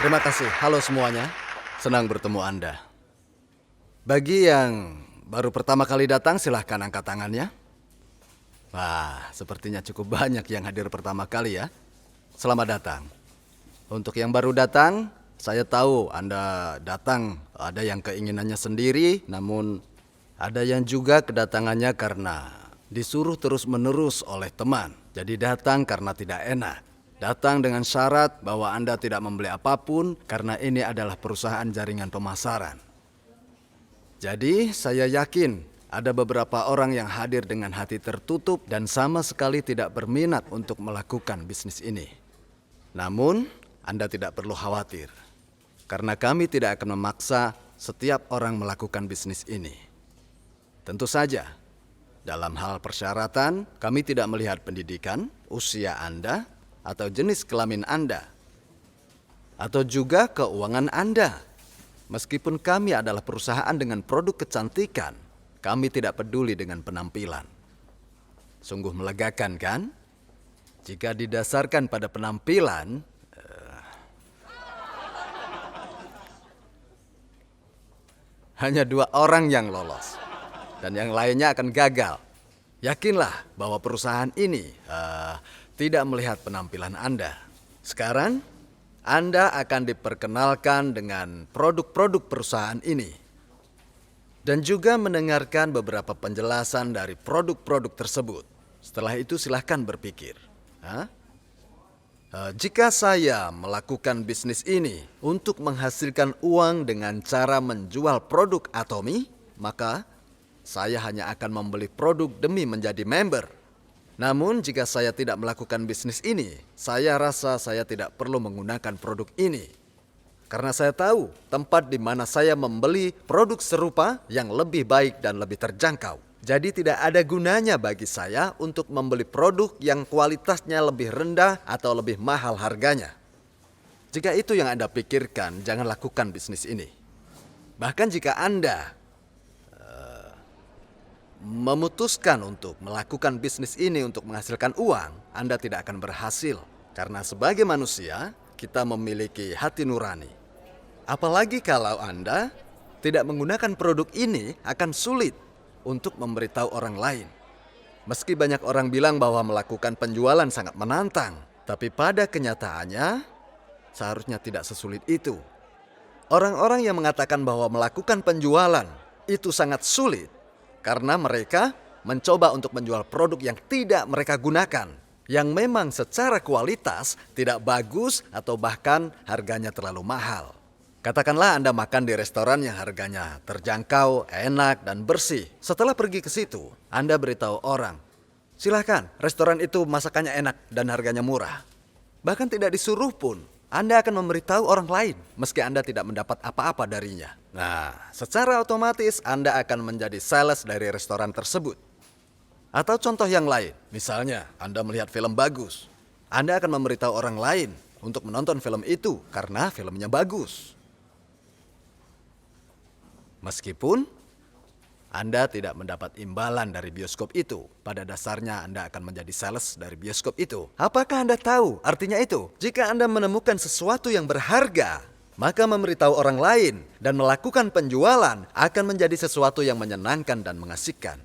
Terima kasih. Halo semuanya. Senang bertemu Anda. Bagi yang baru pertama kali datang, silahkan angkat tangannya. Wah, sepertinya cukup banyak yang hadir pertama kali ya. Selamat datang. Untuk yang baru datang, saya tahu Anda datang ada yang keinginannya sendiri, namun ada yang juga kedatangannya karena disuruh terus-menerus oleh teman. Jadi datang karena tidak enak. Datang dengan syarat bahwa Anda tidak membeli apapun karena ini adalah perusahaan jaringan pemasaran. Jadi saya yakin ada beberapa orang yang hadir dengan hati tertutup dan sama sekali tidak berminat untuk melakukan bisnis ini. Namun, Anda tidak perlu khawatir, karena kami tidak akan memaksa setiap orang melakukan bisnis ini. Tentu saja, dalam hal persyaratan, kami tidak melihat pendidikan, usia Anda, atau jenis kelamin Anda, atau juga keuangan Anda. Meskipun kami adalah perusahaan dengan produk kecantikan, kami tidak peduli dengan penampilan. Sungguh melegakan, kan? Jika didasarkan pada penampilan, hanya 2 orang yang lolos, dan yang lainnya akan gagal. Yakinlah bahwa perusahaan ini tidak melihat penampilan Anda. Sekarang, Anda akan diperkenalkan dengan produk-produk perusahaan ini. Dan juga mendengarkan beberapa penjelasan dari produk-produk tersebut. Setelah itu silahkan berpikir. Jika saya melakukan bisnis ini untuk menghasilkan uang dengan cara menjual produk Atomy, maka saya hanya akan membeli produk demi menjadi member. Namun jika saya tidak melakukan bisnis ini, saya rasa saya tidak perlu menggunakan produk ini. Karena saya tahu tempat di mana saya membeli produk serupa yang lebih baik dan lebih terjangkau. Jadi tidak ada gunanya bagi saya untuk membeli produk yang kualitasnya lebih rendah atau lebih mahal harganya. Jika itu yang Anda pikirkan, jangan lakukan bisnis ini. Bahkan jika Anda memutuskan untuk melakukan bisnis ini untuk menghasilkan uang, Anda tidak akan berhasil. Karena sebagai manusia, kita memiliki hati nurani. Apalagi kalau Anda tidak menggunakan produk ini, akan sulit untuk memberitahu orang lain. Meski banyak orang bilang bahwa melakukan penjualan sangat menantang, tapi pada kenyataannya, seharusnya tidak sesulit itu. Orang-orang yang mengatakan bahwa melakukan penjualan itu sangat sulit, karena mereka mencoba untuk menjual produk yang tidak mereka gunakan, yang memang secara kualitas tidak bagus atau bahkan harganya terlalu mahal. Katakanlah Anda makan di restoran yang harganya terjangkau, enak, dan bersih. Setelah pergi ke situ, Anda beritahu orang, silakan, restoran itu masakannya enak dan harganya murah. Bahkan tidak disuruh pun, Anda akan memberitahu orang lain meski Anda tidak mendapat apa-apa darinya. Nah, secara otomatis Anda akan menjadi sales dari restoran tersebut. Atau contoh yang lain, misalnya Anda melihat film bagus. Anda akan memberitahu orang lain untuk menonton film itu karena filmnya bagus. Meskipun Anda tidak mendapat imbalan dari bioskop itu, pada dasarnya Anda akan menjadi sales dari bioskop itu. Apakah Anda tahu artinya itu? Jika Anda menemukan sesuatu yang berharga, maka memberitahu orang lain dan melakukan penjualan akan menjadi sesuatu yang menyenangkan dan mengasihkan.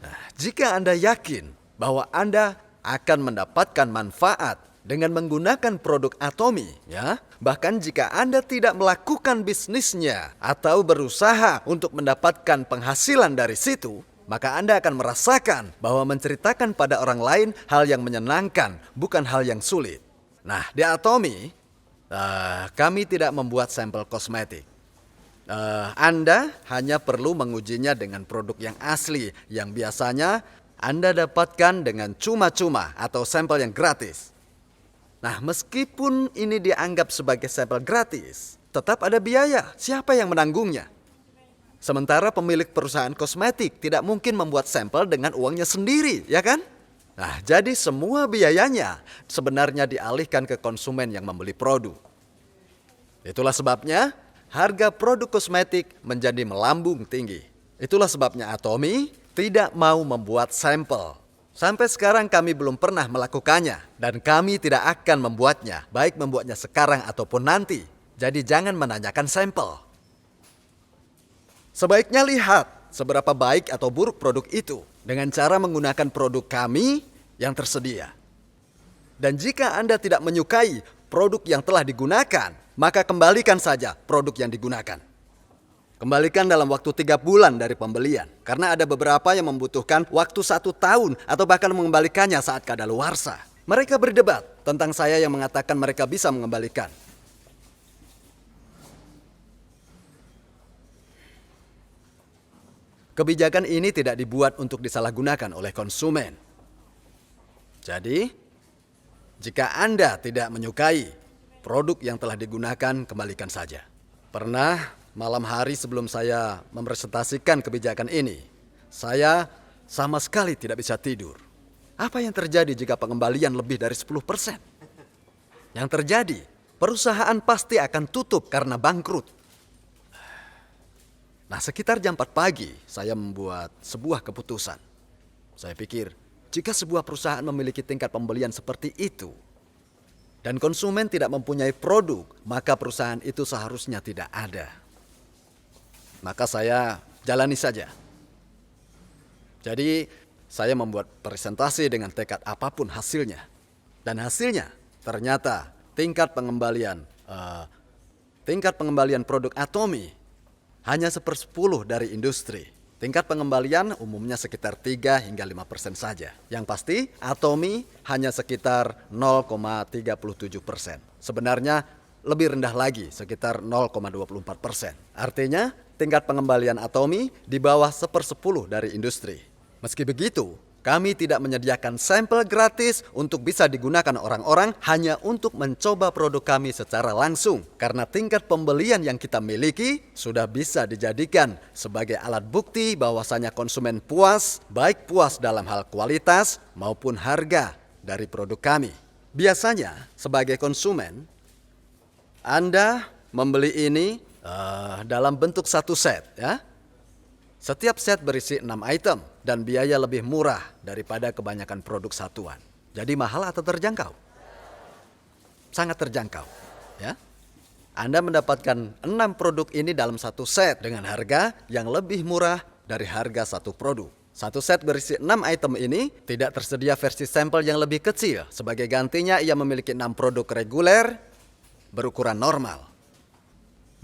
Nah, jika Anda yakin bahwa Anda akan mendapatkan manfaat dengan menggunakan produk Atomy, ya, bahkan jika Anda tidak melakukan bisnisnya atau berusaha untuk mendapatkan penghasilan dari situ, maka Anda akan merasakan bahwa menceritakan pada orang lain hal yang menyenangkan, bukan hal yang sulit. Nah, di Atomy, kami tidak membuat sampel kosmetik. Anda hanya perlu mengujinya dengan produk yang asli, yang biasanya Anda dapatkan dengan cuma-cuma atau sampel yang gratis. Nah, meskipun ini dianggap sebagai sampel gratis, tetap ada biaya. Siapa yang menanggungnya? Sementara pemilik perusahaan kosmetik tidak mungkin membuat sampel dengan uangnya sendiri, ya kan? Nah, jadi semua biayanya sebenarnya dialihkan ke konsumen yang membeli produk. Itulah sebabnya harga produk kosmetik menjadi melambung tinggi. Itulah sebabnya Atomy tidak mau membuat sampel. Sampai sekarang kami belum pernah melakukannya dan kami tidak akan membuatnya, baik membuatnya sekarang ataupun nanti. Jadi jangan menanyakan sampel. Sebaiknya lihat seberapa baik atau buruk produk itu dengan cara menggunakan produk kami yang tersedia. Dan jika Anda tidak menyukai produk yang telah digunakan, maka kembalikan saja produk yang digunakan. Kembalikan dalam waktu 3 bulan dari pembelian. Karena ada beberapa yang membutuhkan waktu 1 tahun atau bahkan mengembalikannya saat kadaluarsa. Mereka berdebat tentang saya yang mengatakan mereka bisa mengembalikan. Kebijakan ini tidak dibuat untuk disalahgunakan oleh konsumen. Jadi, jika Anda tidak menyukai produk yang telah digunakan, kembalikan saja. Pernah malam hari sebelum saya mempresentasikan kebijakan ini, saya sama sekali tidak bisa tidur. Apa yang terjadi jika pengembalian lebih dari 10%? Yang terjadi, perusahaan pasti akan tutup karena bangkrut. Nah, sekitar jam 4 pagi, saya membuat sebuah keputusan. Saya pikir, jika sebuah perusahaan memiliki tingkat pembelian seperti itu, dan konsumen tidak mempunyai produk, maka perusahaan itu seharusnya tidak ada. Maka saya jalani saja. Jadi, saya membuat presentasi dengan tekad apapun hasilnya. Dan hasilnya, ternyata tingkat pengembalian produk Atomy hanya 1/10 dari industri. Tingkat pengembalian umumnya sekitar 3 hingga 5% saja. Yang pasti, Atomy hanya sekitar 0,37%. Sebenarnya lebih rendah lagi, sekitar 0,24%. Artinya, tingkat pengembalian Atomy di bawah 1/10 dari industri. Meski begitu, kami tidak menyediakan sampel gratis untuk bisa digunakan orang-orang hanya untuk mencoba produk kami secara langsung. Karena tingkat pembelian yang kita miliki sudah bisa dijadikan sebagai alat bukti bahwasanya konsumen puas, baik puas dalam hal kualitas maupun harga dari produk kami. Biasanya sebagai konsumen, Anda membeli ini dalam bentuk 1 set, ya. Setiap set berisi 6 item dan biaya lebih murah daripada kebanyakan produk satuan. Jadi mahal atau terjangkau? Sangat terjangkau, ya. Anda mendapatkan 6 produk ini dalam 1 set dengan harga yang lebih murah dari harga 1 produk. 1 set berisi 6 item ini tidak tersedia versi sampel yang lebih kecil. Sebagai gantinya ia memiliki 6 produk reguler berukuran normal.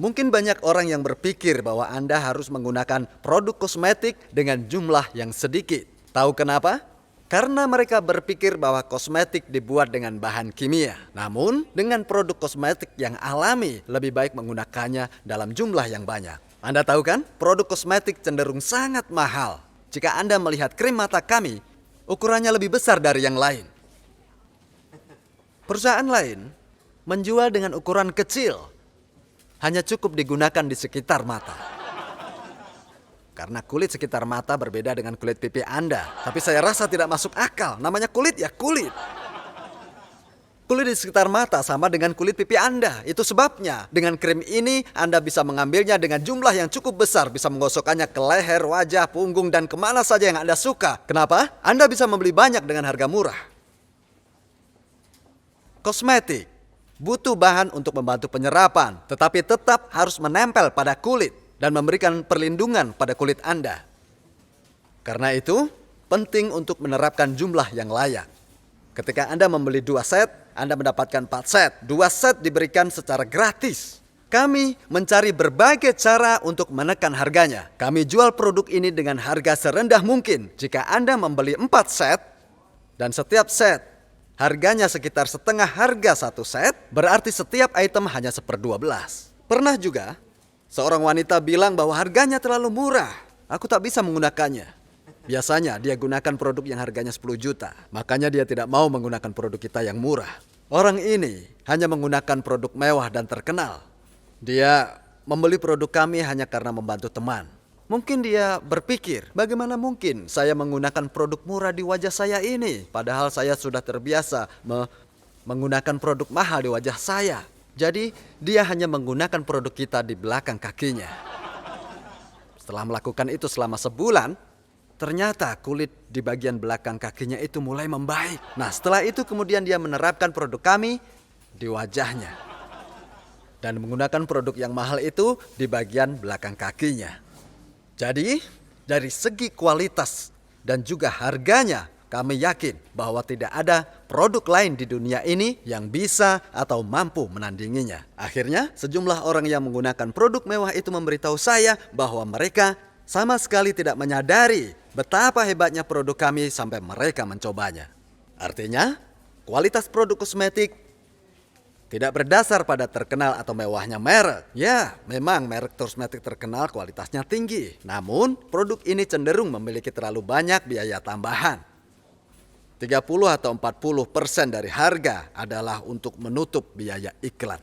Mungkin banyak orang yang berpikir bahwa Anda harus menggunakan produk kosmetik dengan jumlah yang sedikit. Tahu kenapa? Karena mereka berpikir bahwa kosmetik dibuat dengan bahan kimia. Namun, dengan produk kosmetik yang alami, lebih baik menggunakannya dalam jumlah yang banyak. Anda tahu kan? Produk kosmetik cenderung sangat mahal. Jika Anda melihat krim mata kami, ukurannya lebih besar dari yang lain. Perusahaan lain menjual dengan ukuran kecil, hanya cukup digunakan di sekitar mata. Karena kulit sekitar mata berbeda dengan kulit pipi Anda. Tapi saya rasa tidak masuk akal. Namanya kulit ya kulit. Kulit di sekitar mata sama dengan kulit pipi Anda. Itu sebabnya dengan krim ini Anda bisa mengambilnya dengan jumlah yang cukup besar. Bisa menggosokkannya ke leher, wajah, punggung, dan kemana saja yang Anda suka. Kenapa? Anda bisa membeli banyak dengan harga murah. Kosmetik butuh bahan untuk membantu penyerapan, tetapi tetap harus menempel pada kulit dan memberikan perlindungan pada kulit Anda. Karena itu, penting untuk menerapkan jumlah yang layak. Ketika Anda membeli 2 set, Anda mendapatkan 4 set. 2 set diberikan secara gratis. Kami mencari berbagai cara untuk menekan harganya. Kami jual produk ini dengan harga serendah mungkin. Jika Anda membeli 4 set, dan setiap set harganya sekitar setengah harga 1 set, berarti setiap item hanya 1/12. Pernah juga, seorang wanita bilang bahwa harganya terlalu murah. Aku tak bisa menggunakannya. Biasanya dia gunakan produk yang harganya 10 juta. Makanya dia tidak mau menggunakan produk kita yang murah. Orang ini hanya menggunakan produk mewah dan terkenal. Dia membeli produk kami hanya karena membantu teman. Mungkin dia berpikir, bagaimana mungkin saya menggunakan produk murah di wajah saya ini? Padahal saya sudah terbiasa menggunakan produk mahal di wajah saya. Jadi dia hanya menggunakan produk kita di belakang kakinya. Setelah melakukan itu selama sebulan, ternyata kulit di bagian belakang kakinya itu mulai membaik. Nah, setelah itu kemudian dia menerapkan produk kami di wajahnya. dan menggunakan produk yang mahal itu di bagian belakang kakinya. Jadi, dari segi kualitas dan juga harganya, kami yakin bahwa tidak ada produk lain di dunia ini yang bisa atau mampu menandinginya. Akhirnya, sejumlah orang yang menggunakan produk mewah itu memberitahu saya bahwa mereka sama sekali tidak menyadari betapa hebatnya produk kami sampai mereka mencobanya. Artinya, kualitas produk kosmetik tidak berdasar pada terkenal atau mewahnya merek. Ya, memang merek kosmetik terkenal kualitasnya tinggi. Namun, produk ini cenderung memiliki terlalu banyak biaya tambahan. 30 atau 40% dari harga adalah untuk menutup biaya iklan.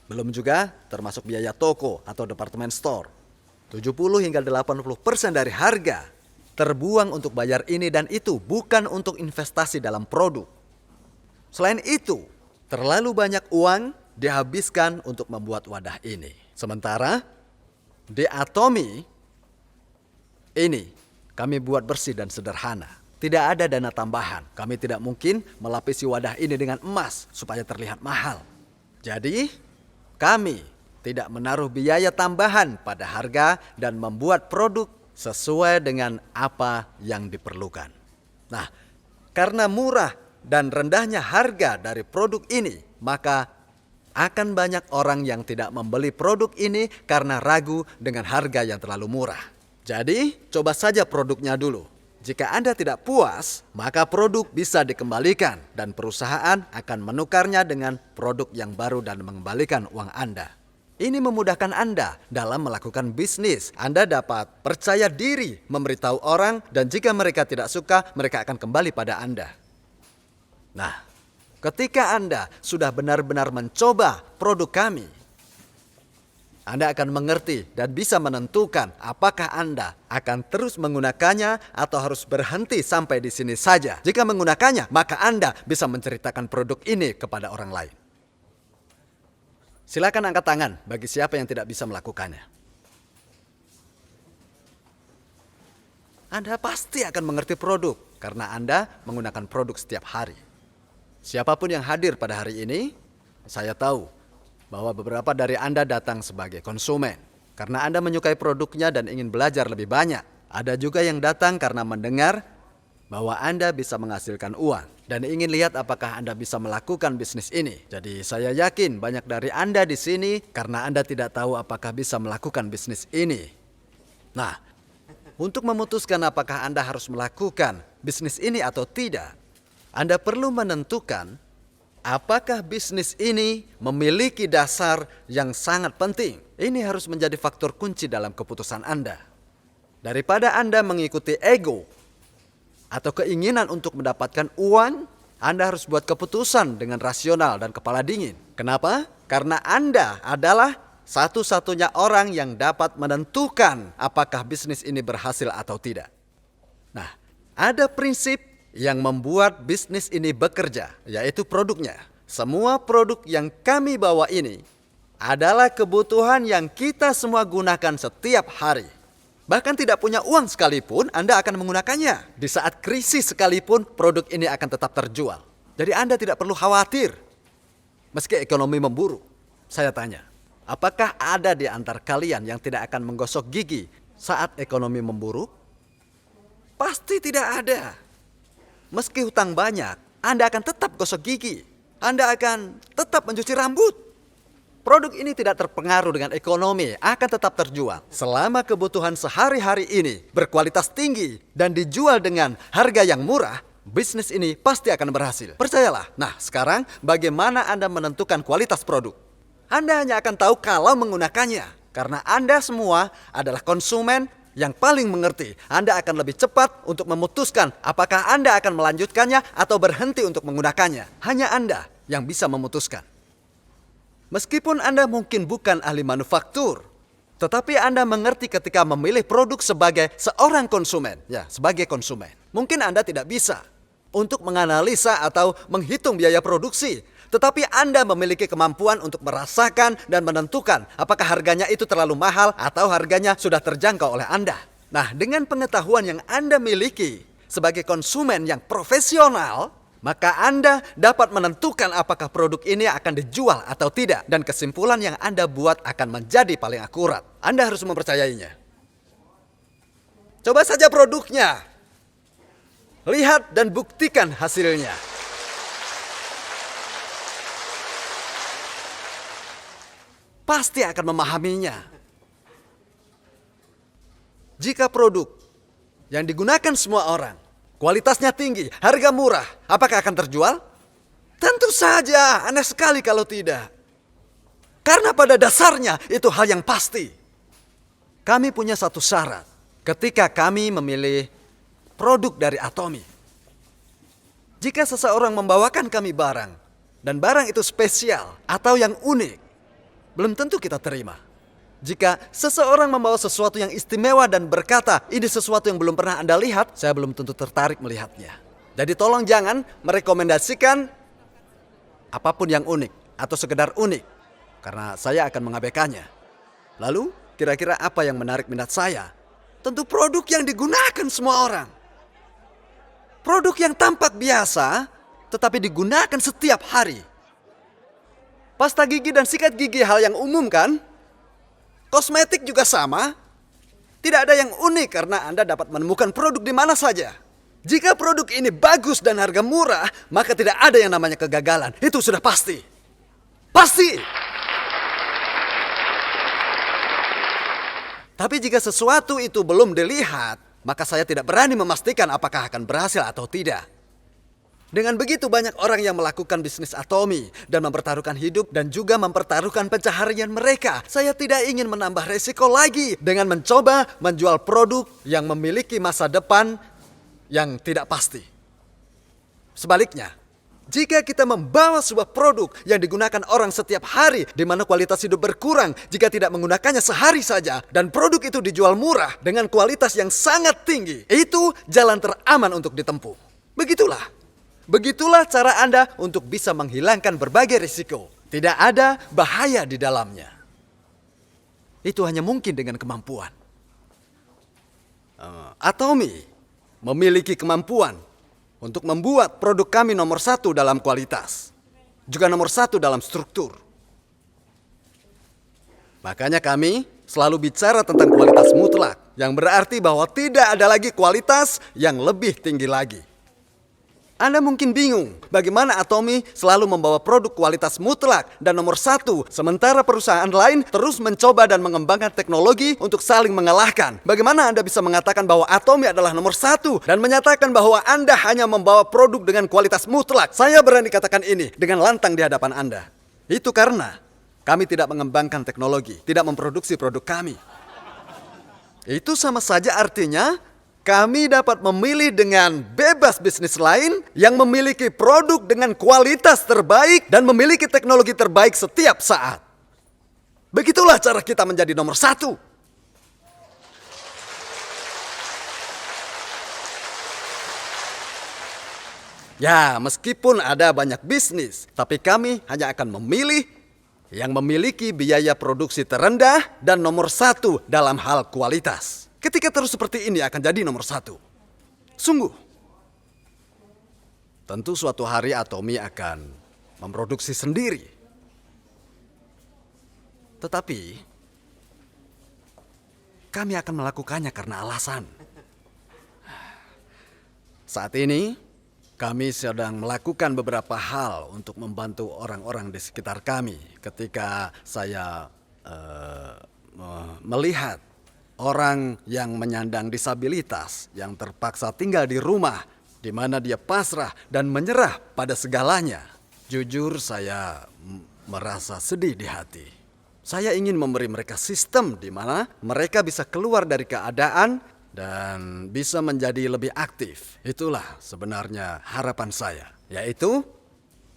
Belum juga termasuk biaya toko atau department store. 70 hingga 80% dari harga terbuang untuk bayar ini dan itu, bukan untuk investasi dalam produk. Selain itu, terlalu banyak uang dihabiskan untuk membuat wadah ini. Sementara di Atomy ini kami buat bersih dan sederhana. Tidak ada dana tambahan. Kami tidak mungkin melapisi wadah ini dengan emas supaya terlihat mahal. Jadi, kami tidak menaruh biaya tambahan pada harga dan membuat produk sesuai dengan apa yang diperlukan. Nah, karena murah dan rendahnya harga dari produk ini, maka akan banyak orang yang tidak membeli produk ini karena ragu dengan harga yang terlalu murah. Jadi, coba saja produknya dulu. Jika Anda tidak puas, maka produk bisa dikembalikan dan perusahaan akan menukarnya dengan produk yang baru dan mengembalikan uang Anda. Ini memudahkan Anda dalam melakukan bisnis. Anda dapat percaya diri memberitahu orang dan jika mereka tidak suka, mereka akan kembali pada Anda. Nah, ketika Anda sudah benar-benar mencoba produk kami, Anda akan mengerti dan bisa menentukan apakah Anda akan terus menggunakannya atau harus berhenti sampai di sini saja. Jika menggunakannya, maka Anda bisa menceritakan produk ini kepada orang lain. Silakan angkat tangan bagi siapa yang tidak bisa melakukannya. Anda pasti akan mengerti produk karena Anda menggunakan produk setiap hari. Siapapun yang hadir pada hari ini, saya tahu bahwa beberapa dari Anda datang sebagai konsumen karena Anda menyukai produknya dan ingin belajar lebih banyak. Ada juga yang datang karena mendengar bahwa Anda bisa menghasilkan uang dan ingin lihat apakah Anda bisa melakukan bisnis ini. Jadi saya yakin banyak dari Anda di sini karena Anda tidak tahu apakah bisa melakukan bisnis ini. Nah, untuk memutuskan apakah Anda harus melakukan bisnis ini atau tidak, Anda perlu menentukan apakah bisnis ini memiliki dasar yang sangat penting. Ini harus menjadi faktor kunci dalam keputusan Anda. Daripada Anda mengikuti ego atau keinginan untuk mendapatkan uang, Anda harus buat keputusan dengan rasional dan kepala dingin. Kenapa? Karena Anda adalah satu-satunya orang yang dapat menentukan apakah bisnis ini berhasil atau tidak. Nah, ada prinsip yang membuat bisnis ini bekerja, yaitu produknya. Semua produk yang kami bawa ini adalah kebutuhan yang kita semua gunakan setiap hari. Bahkan tidak punya uang sekalipun, Anda akan menggunakannya. Di saat krisis sekalipun, produk ini akan tetap terjual. Jadi Anda tidak perlu khawatir. Meski ekonomi memburuk, saya tanya, apakah ada di antara kalian yang tidak akan menggosok gigi saat ekonomi memburuk? Pasti tidak ada. Meski hutang banyak, Anda akan tetap gosok gigi. Anda akan tetap mencuci rambut. Produk ini tidak terpengaruh dengan ekonomi, akan tetap terjual. Selama kebutuhan sehari-hari ini berkualitas tinggi dan dijual dengan harga yang murah, bisnis ini pasti akan berhasil. Percayalah. Nah, sekarang bagaimana Anda menentukan kualitas produk? Anda hanya akan tahu kalau menggunakannya. Karena Anda semua adalah konsumen yang paling mengerti. Anda akan lebih cepat untuk memutuskan apakah Anda akan melanjutkannya atau berhenti untuk menggunakannya. Hanya Anda yang bisa memutuskan. Meskipun Anda mungkin bukan ahli manufaktur, tetapi Anda mengerti ketika memilih produk sebagai seorang konsumen. Ya, sebagai konsumen. Mungkin Anda tidak bisa untuk menganalisa atau menghitung biaya produksi. Tetapi Anda memiliki kemampuan untuk merasakan dan menentukan apakah harganya itu terlalu mahal atau harganya sudah terjangkau oleh Anda. Nah, dengan pengetahuan yang Anda miliki sebagai konsumen yang profesional, maka Anda dapat menentukan apakah produk ini akan dijual atau tidak. Dan kesimpulan yang Anda buat akan menjadi paling akurat. Anda harus mempercayainya. Coba saja produknya. Lihat dan buktikan hasilnya. Pasti akan memahaminya. Jika produk yang digunakan semua orang, kualitasnya tinggi, harga murah, apakah akan terjual? Tentu saja, aneh sekali kalau tidak. Karena pada dasarnya itu hal yang pasti. Kami punya satu syarat ketika kami memilih produk dari Atomy. Jika seseorang membawakan kami barang, dan barang itu spesial atau yang unik, belum tentu kita terima. Jika seseorang membawa sesuatu yang istimewa dan berkata, ini sesuatu yang belum pernah Anda lihat, saya belum tentu tertarik melihatnya. Jadi tolong jangan merekomendasikan apapun yang unik atau sekedar unik, karena saya akan mengabaikannya. Lalu, kira-kira apa yang menarik minat saya? Tentu produk yang digunakan semua orang. Produk yang tampak biasa, tetapi digunakan setiap hari. Pasta gigi dan sikat gigi hal yang umum kan? Kosmetik juga sama. Tidak ada yang unik karena Anda dapat menemukan produk di mana saja. Jika produk ini bagus dan harga murah, maka tidak ada yang namanya kegagalan. Itu sudah pasti. Pasti! Tapi jika sesuatu itu belum dilihat, maka saya tidak berani memastikan apakah akan berhasil atau tidak. Dengan begitu banyak orang yang melakukan bisnis Atomy dan mempertaruhkan hidup dan juga mempertaruhkan pencaharian mereka. Saya tidak ingin menambah resiko lagi dengan mencoba menjual produk yang memiliki masa depan yang tidak pasti. Sebaliknya, jika kita membawa sebuah produk yang digunakan orang setiap hari di mana kualitas hidup berkurang jika tidak menggunakannya sehari saja dan produk itu dijual murah dengan kualitas yang sangat tinggi, itu jalan teraman untuk ditempuh. Begitulah cara Anda untuk bisa menghilangkan berbagai risiko. Tidak ada bahaya di dalamnya. Itu hanya mungkin dengan kemampuan. Atomy memiliki kemampuan untuk membuat produk kami nomor 1 dalam kualitas. Juga nomor 1 dalam struktur. Makanya kami selalu bicara tentang kualitas mutlak. Yang berarti bahwa tidak ada lagi kualitas yang lebih tinggi lagi. Anda mungkin bingung bagaimana Atomy selalu membawa produk kualitas mutlak dan nomor 1, sementara perusahaan lain terus mencoba dan mengembangkan teknologi untuk saling mengalahkan. Bagaimana Anda bisa mengatakan bahwa Atomy adalah nomor 1 dan menyatakan bahwa Anda hanya membawa produk dengan kualitas mutlak? Saya berani katakan ini dengan lantang di hadapan Anda. Itu karena kami tidak mengembangkan teknologi, tidak memproduksi produk kami. Itu sama saja artinya kami dapat memilih dengan bebas bisnis lain yang memiliki produk dengan kualitas terbaik dan memiliki teknologi terbaik setiap saat. Begitulah cara kita menjadi nomor 1. Ya, meskipun ada banyak bisnis, tapi kami hanya akan memilih yang memiliki biaya produksi terendah dan nomor 1 dalam hal kualitas. Ketika terus seperti ini akan jadi nomor 1. Sungguh. Tentu suatu hari Atomy akan memproduksi sendiri. Tetapi kami akan melakukannya karena alasan. Saat ini kami sedang melakukan beberapa hal untuk membantu orang-orang di sekitar kami. Ketika saya melihat orang yang menyandang disabilitas yang terpaksa tinggal di rumah di mana dia pasrah dan menyerah pada segalanya. Jujur saya merasa sedih di hati. Saya ingin memberi mereka sistem di mana mereka bisa keluar dari keadaan dan bisa menjadi lebih aktif. Itulah sebenarnya harapan saya, yaitu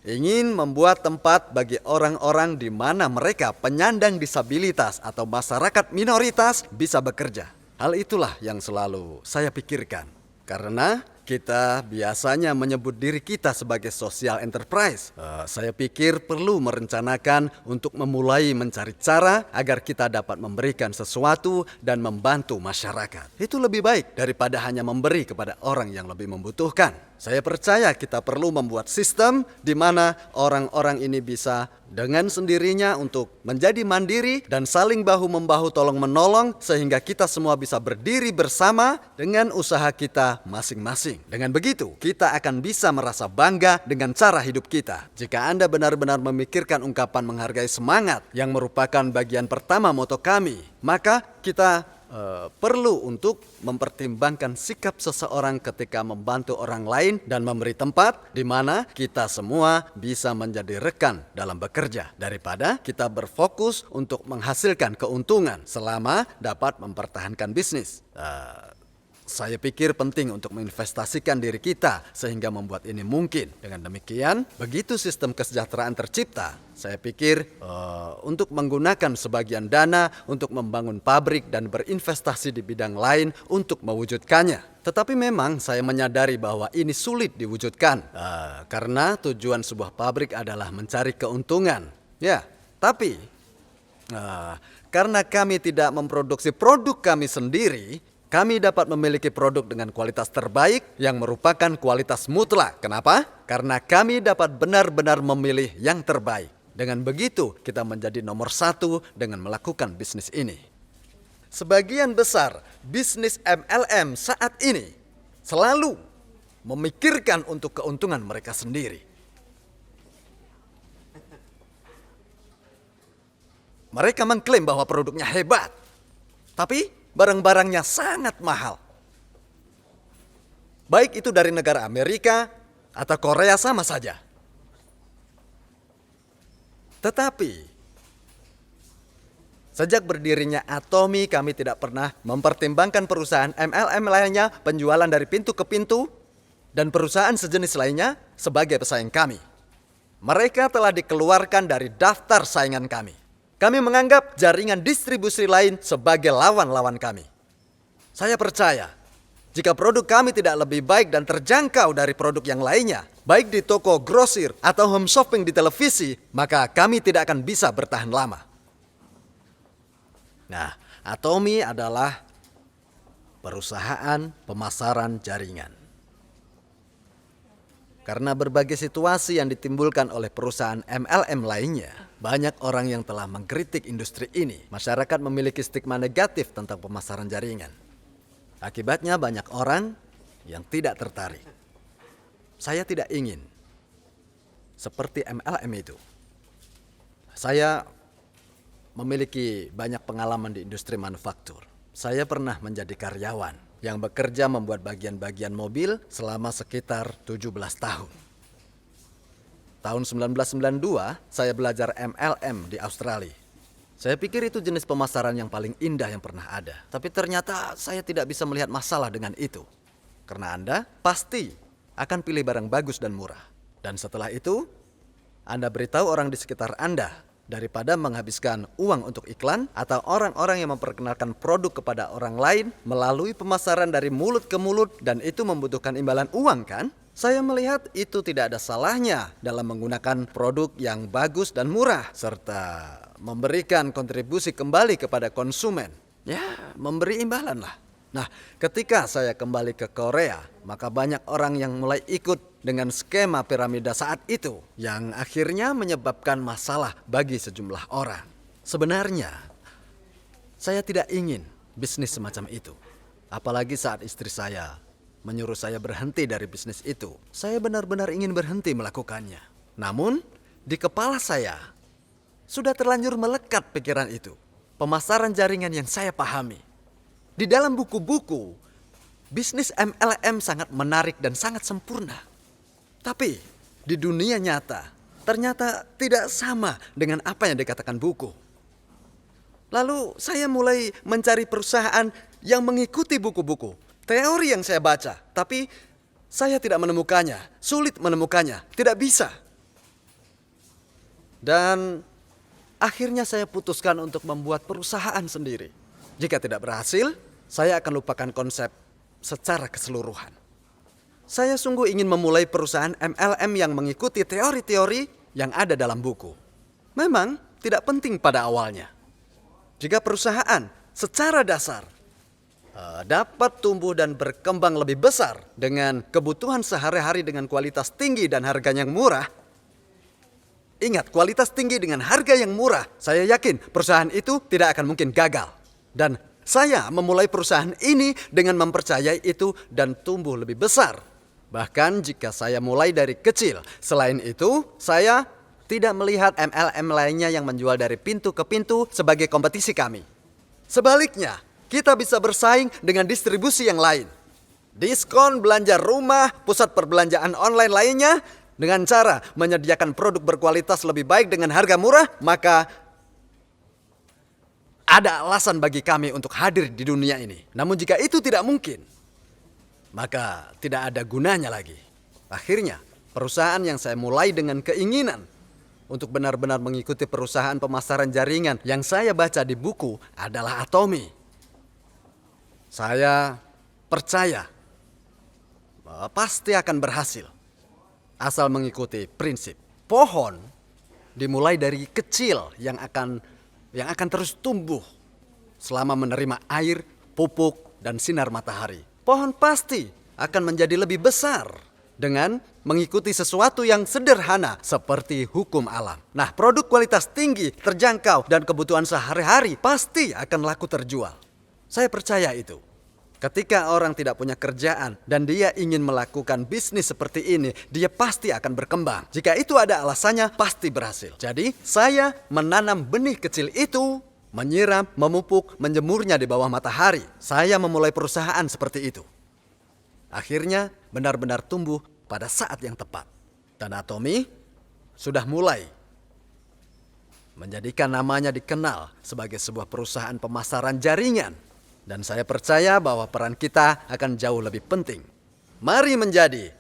ingin membuat tempat bagi orang-orang di mana mereka penyandang disabilitas atau masyarakat minoritas bisa bekerja. Hal itulah yang selalu saya pikirkan. Karena kita biasanya menyebut diri kita sebagai social enterprise. Saya pikir perlu merencanakan untuk memulai mencari cara agar kita dapat memberikan sesuatu dan membantu masyarakat. Itu lebih baik daripada hanya memberi kepada orang yang lebih membutuhkan. Saya percaya kita perlu membuat sistem di mana orang-orang ini bisa dengan sendirinya untuk menjadi mandiri dan saling bahu-membahu tolong-menolong sehingga kita semua bisa berdiri bersama dengan usaha kita masing-masing. Dengan begitu, kita akan bisa merasa bangga dengan cara hidup kita. Jika Anda benar-benar memikirkan ungkapan menghargai semangat yang merupakan bagian pertama moto kami, maka kita perlu untuk mempertimbangkan sikap seseorang ketika membantu orang lain dan memberi tempat di mana kita semua bisa menjadi rekan dalam bekerja daripada kita berfokus untuk menghasilkan keuntungan selama dapat mempertahankan bisnis. Saya pikir penting untuk menginvestasikan diri kita sehingga membuat ini mungkin. Dengan demikian, begitu sistem kesejahteraan tercipta, saya pikir untuk menggunakan sebagian dana untuk membangun pabrik dan berinvestasi di bidang lain untuk mewujudkannya. Tetapi memang saya menyadari bahwa ini sulit diwujudkan karena tujuan sebuah pabrik adalah mencari keuntungan. Ya, tapi karena kami tidak memproduksi produk kami sendiri, kami dapat memiliki produk dengan kualitas terbaik yang merupakan kualitas mutlak. Kenapa? Karena kami dapat benar-benar memilih yang terbaik. Dengan begitu, kita menjadi nomor satu dengan melakukan bisnis ini. Sebagian besar bisnis MLM saat ini selalu memikirkan untuk keuntungan mereka sendiri. Mereka mengklaim bahwa produknya hebat, tapi barang-barangnya sangat mahal. Baik itu dari negara Amerika atau Korea sama saja. Tetapi sejak berdirinya Atomy, kami tidak pernah mempertimbangkan perusahaan MLM lainnya, penjualan dari pintu ke pintu, dan perusahaan sejenis lainnya sebagai pesaing kami. Mereka telah dikeluarkan dari daftar saingan kami. Kami menganggap jaringan distribusi lain sebagai lawan-lawan kami. Saya percaya, jika produk kami tidak lebih baik dan terjangkau dari produk yang lainnya, baik di toko grosir atau home shopping di televisi, maka kami tidak akan bisa bertahan lama. Nah, Atomy adalah perusahaan pemasaran jaringan. Karena berbagai situasi yang ditimbulkan oleh perusahaan MLM lainnya, banyak orang yang telah mengkritik industri ini. Masyarakat memiliki stigma negatif tentang pemasaran jaringan. Akibatnya banyak orang yang tidak tertarik. Saya tidak ingin seperti MLM itu. Saya memiliki banyak pengalaman di industri manufaktur. Saya pernah menjadi karyawan yang bekerja membuat bagian-bagian mobil selama sekitar 17 tahun. Tahun 1992, saya belajar MLM di Australia. Saya pikir itu jenis pemasaran yang paling indah yang pernah ada. Tapi ternyata saya tidak bisa melihat masalah dengan itu. Karena Anda pasti akan pilih barang bagus dan murah. Dan setelah itu, Anda beritahu orang di sekitar Anda daripada menghabiskan uang untuk iklan atau orang-orang yang memperkenalkan produk kepada orang lain melalui pemasaran dari mulut ke mulut dan itu membutuhkan imbalan uang kan? Saya melihat itu tidak ada salahnya dalam menggunakan produk yang bagus dan murah serta memberikan kontribusi kembali kepada konsumen. Ya, memberi imbalan lah. Nah, ketika saya kembali ke Korea, maka banyak orang yang mulai ikut dengan skema piramida saat itu yang akhirnya menyebabkan masalah bagi sejumlah orang. Sebenarnya, saya tidak ingin bisnis semacam itu. Apalagi saat istri saya menyuruh saya berhenti dari bisnis itu. Saya benar-benar ingin berhenti melakukannya. Namun, di kepala saya sudah terlanjur melekat pikiran itu. Pemasaran jaringan yang saya pahami. Di dalam buku-buku, bisnis MLM sangat menarik dan sangat sempurna. Tapi di dunia nyata, ternyata tidak sama dengan apa yang dikatakan buku. Lalu saya mulai mencari perusahaan yang mengikuti buku-buku, teori yang saya baca. Tapi saya tidak menemukannya, sulit menemukannya, tidak bisa. Dan akhirnya saya putuskan untuk membuat perusahaan sendiri. Jika tidak berhasil, saya akan lupakan konsep secara keseluruhan. Saya sungguh ingin memulai perusahaan MLM yang mengikuti teori-teori yang ada dalam buku. Memang tidak penting pada awalnya. Jika perusahaan secara dasar dapat tumbuh dan berkembang lebih besar dengan kebutuhan sehari-hari dengan kualitas tinggi dan harga yang murah. Ingat, kualitas tinggi dengan harga yang murah. Saya yakin perusahaan itu tidak akan mungkin gagal. Dan saya memulai perusahaan ini dengan mempercayai itu dan tumbuh lebih besar. Bahkan jika saya mulai dari kecil. Selain itu, saya tidak melihat MLM lainnya yang menjual dari pintu ke pintu sebagai kompetisi kami. Sebaliknya, kita bisa bersaing dengan distribusi yang lain. Diskon belanja rumah, pusat perbelanjaan online lainnya, dengan cara menyediakan produk berkualitas lebih baik dengan harga murah, maka ada alasan bagi kami untuk hadir di dunia ini. Namun jika itu tidak mungkin, maka tidak ada gunanya lagi. Akhirnya, perusahaan yang saya mulai dengan keinginan untuk benar-benar mengikuti perusahaan pemasaran jaringan yang saya baca di buku adalah Atomy. Saya percaya bahwa pasti akan berhasil asal mengikuti prinsip pohon dimulai dari kecil yang akan terus tumbuh selama menerima air, pupuk, dan sinar matahari. Pohon pasti akan menjadi lebih besar dengan mengikuti sesuatu yang sederhana seperti hukum alam. Nah, produk kualitas tinggi, terjangkau, dan kebutuhan sehari-hari pasti akan laku terjual. Saya percaya itu. Ketika orang tidak punya kerjaan dan dia ingin melakukan bisnis seperti ini, dia pasti akan berkembang. Jika itu ada alasannya, pasti berhasil. Jadi, saya menanam benih kecil itu, menyiram, memupuk, menjemurnya di bawah matahari. Saya memulai perusahaan seperti itu. Akhirnya, benar-benar tumbuh pada saat yang tepat. Dan Atomy sudah mulai menjadikan namanya dikenal sebagai sebuah perusahaan pemasaran jaringan. Dan saya percaya bahwa peran kita akan jauh lebih penting. Mari menjadi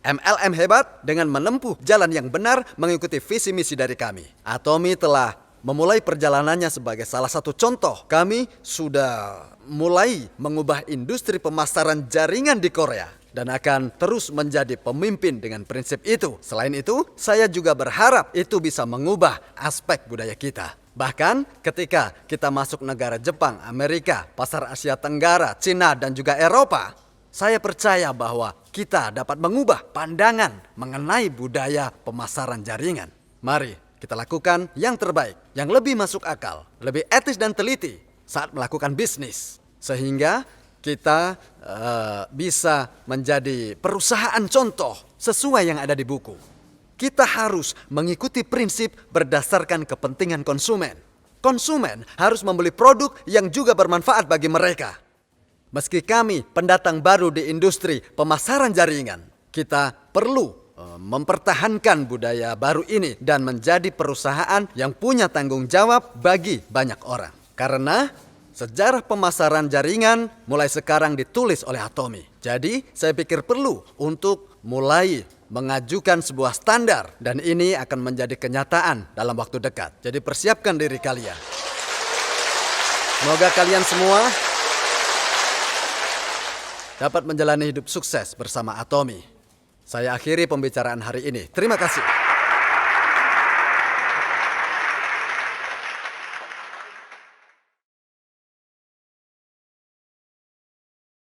MLM hebat dengan menempuh jalan yang benar mengikuti visi misi dari kami. Atomy telah memulai perjalanannya sebagai salah satu contoh. Kami sudah mulai mengubah industri pemasaran jaringan di Korea dan akan terus menjadi pemimpin dengan prinsip itu. Selain itu, saya juga berharap itu bisa mengubah aspek budaya kita. Bahkan ketika kita masuk negara Jepang, Amerika, pasar Asia Tenggara, Cina, dan juga Eropa, saya percaya bahwa kita dapat mengubah pandangan mengenai budaya pemasaran jaringan. Mari kita lakukan yang terbaik, yang lebih masuk akal, lebih etis dan teliti saat melakukan bisnis. Sehingga kita bisa menjadi perusahaan contoh sesuai yang ada di buku. Kita harus mengikuti prinsip berdasarkan kepentingan konsumen. Konsumen harus membeli produk yang juga bermanfaat bagi mereka. Meski kami pendatang baru di industri pemasaran jaringan, kita perlu mempertahankan budaya baru ini dan menjadi perusahaan yang punya tanggung jawab bagi banyak orang. Karena sejarah pemasaran jaringan mulai sekarang ditulis oleh Atomy. Jadi saya pikir perlu untuk mulai mengajukan sebuah standar dan ini akan menjadi kenyataan dalam waktu dekat. Jadi persiapkan diri kalian. Semoga kalian semua dapat menjalani hidup sukses bersama Atomy. Saya akhiri pembicaraan hari ini. Terima kasih.